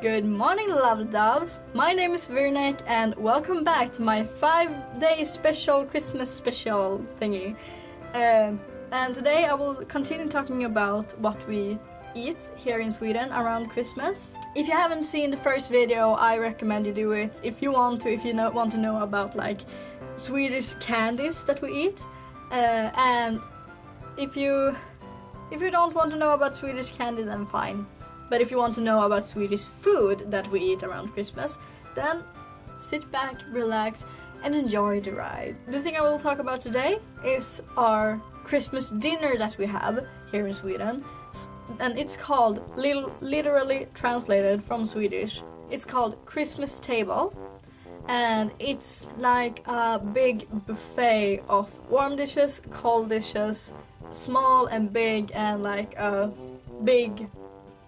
Good morning, lovely doves. My name is Virnek and welcome back to my 5-day special Christmas special thingy. And today I will continue talking about what we eat here in Sweden around Christmas. If you haven't seen the first video, I recommend you do it if you want to know about like Swedish candies that we eat. And if you don't want to know about Swedish candy, then fine. But if you want to know about Swedish food that we eat around Christmas, then sit back, relax, and enjoy the ride. The thing I will talk about today is our Christmas dinner that we have here in Sweden. And it's called, literally translated from Swedish, it's called Christmas table. And it's like a big buffet of warm dishes, cold dishes, small and big, and like a big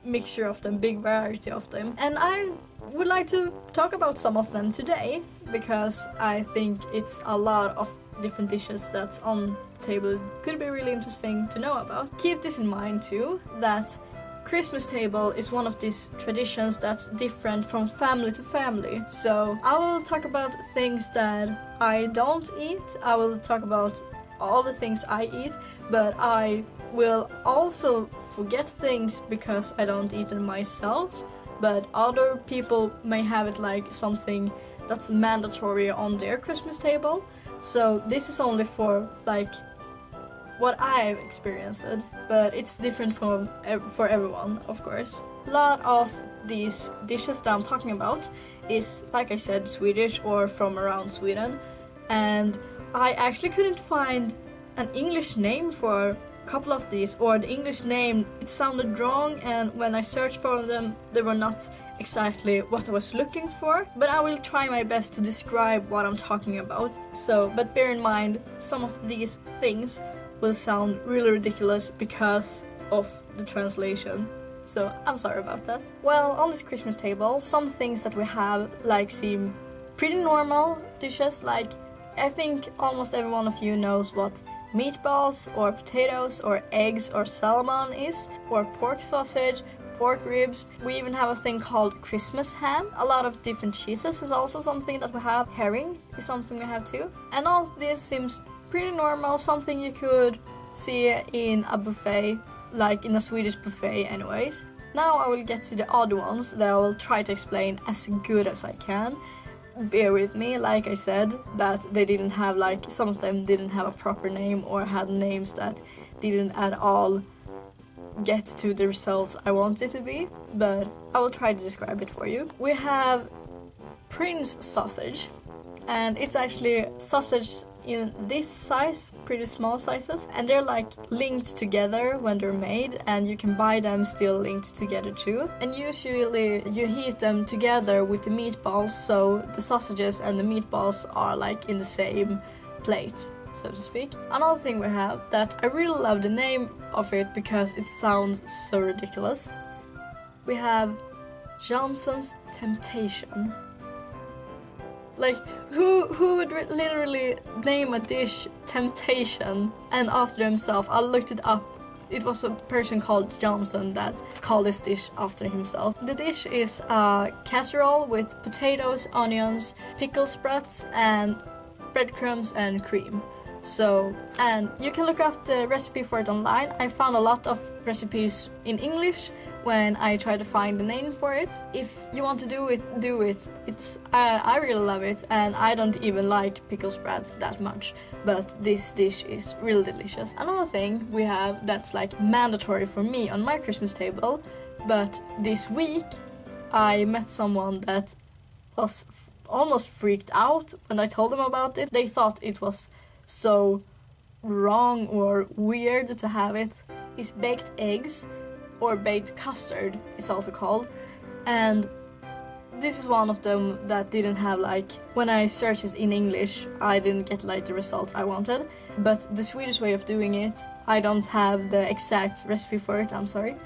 mixture of them, big variety of them. And I would like to talk about some of them today because I think it's a lot of different dishes that's on the table. Could be really interesting to know about. Keep this in mind too, that Christmas table is one of these traditions that's different from family to family. So I will talk about things that I don't eat. I will talk about all the things I eat, but I will also forget things because I don't eat them myself, but other people may have it like something that's mandatory on their Christmas table. So this is only for like what I've experienced, but it's different for everyone, of course. A lot of these dishes that I'm talking about is, like I said, Swedish or from around Sweden, and I actually couldn't find an English name for a couple of these, or the English name, it sounded wrong, and when I searched for them, they were not exactly what I was looking for, but I will try my best to describe what I'm talking about. So, but bear in mind, some of these things will sound really ridiculous because of the translation. So I'm sorry about that. Well, on this Christmas table, some things that we have like seem pretty normal dishes. Like I think almost every one of you knows what meatballs or potatoes or eggs or salmon is, or pork sausage, pork ribs. We even have a thing called Christmas ham. A lot of different cheeses is also something that we have. Herring is something we have too. And all of this seems pretty normal, something you could see in a buffet, like in a Swedish buffet anyways. Now I will get to the odd ones that I will try to explain as good as I can. Bear with me, like I said, that they didn't have like, some of them didn't have a proper name or had names that didn't at all get to the results I want it to be, but I will try to describe it for you. We have Prince sausage, and it's actually sausage in this size, pretty small sizes, and they're like linked together when they're made, and you can buy them still linked together too. And usually you heat them together with the meatballs, so the sausages and the meatballs are like in the same plate, so to speak. Another thing we have that I really love the name of it because it sounds so ridiculous. We have Jansson's Temptation. Like, who would literally name a dish Temptation? And after himself, I looked it up. It was a person called Johnson that called this dish after himself. The dish is a casserole with potatoes, onions, pickle sprouts, and breadcrumbs and cream. So, and you can look up the recipe for it online. I found a lot of recipes in English when I try to find the name for it. If you want to do it, do it. I really love it, and I don't even like pickle sprouts that much, but this dish is really delicious. Another thing we have that's like mandatory for me on my Christmas table, but this week I met someone that was almost freaked out when I told them about it. They thought it was so wrong or weird to have it. Is baked eggs, or baked custard, it's also called. And this is one of them that didn't have like, when I searched it in English, I didn't get like the results I wanted. But the Swedish way of doing it, I don't have the exact recipe for it, I'm sorry.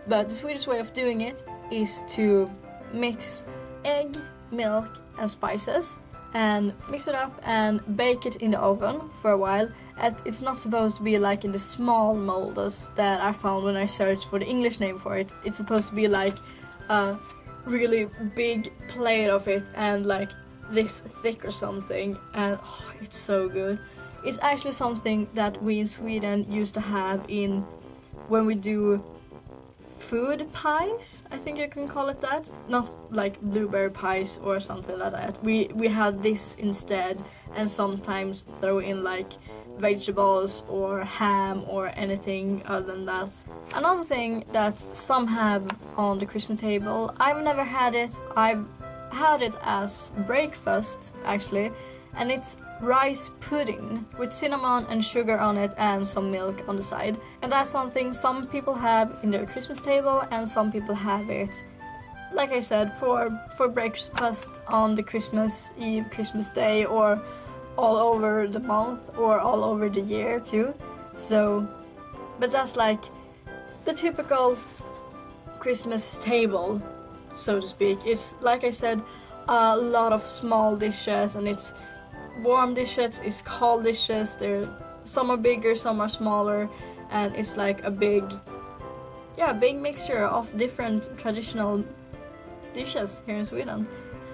But the Swedish way of doing it is to mix egg, milk and spices and mix it up and bake it in the oven for a while. And it's not supposed to be like in the small molds that I found when I searched for the English name for it. It's supposed to be like a really big plate of it and like this thick or something, and oh, it's so good. It's actually something that we in Sweden used to have in when we do food pies, I think you can call it that. Not like blueberry pies or something like that. We had this instead, and sometimes throw in like vegetables or ham or anything other than that. Another thing that some have on the Christmas table, I've never had it. I've had it as breakfast actually, and it's rice pudding with cinnamon and sugar on it and some milk on the side. And that's something some people have in their Christmas table, and some people have it, like I said, for breakfast on the Christmas Eve, Christmas Day, or all over the month or all over the year too. So, but that's like the typical Christmas table, so to speak. It's, like I said, a lot of small dishes, and it's warm dishes, it's cold dishes. Some are bigger, some are smaller, and it's like a big mixture of different traditional dishes here in Sweden.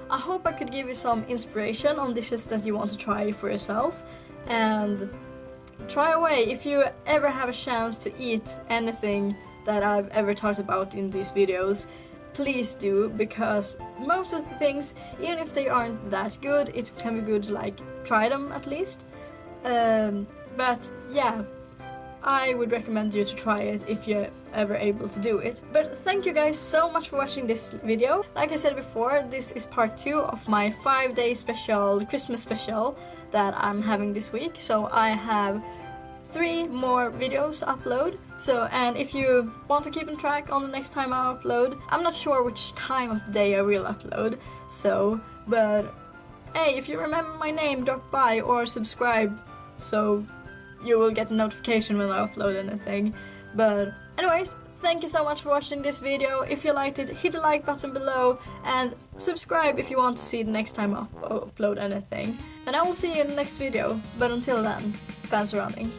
I hope I could give you some inspiration on dishes that you want to try for yourself, and try away if you ever have a chance to eat anything that I've ever talked about in these videos. Please do, because most of the things, even if they aren't that good, it can be good to like try them at least. But yeah, I would recommend you to try it if you're ever able to do it. But thank you guys so much for watching this video. Like I said before, this is part 2 of my 5-day special, Christmas special that I'm having this week. So I have 3 more videos to upload. So, and if you want to keep in track on the next time I upload, I'm not sure which time of the day I will upload. So, but hey, if you remember my name, drop by or subscribe so you will get a notification when I upload anything. But anyways, thank you so much for watching this video. If you liked it, hit the like button below and subscribe if you want to see the next time I upload anything. And I will see you in the next video. But until then, fans surrounding.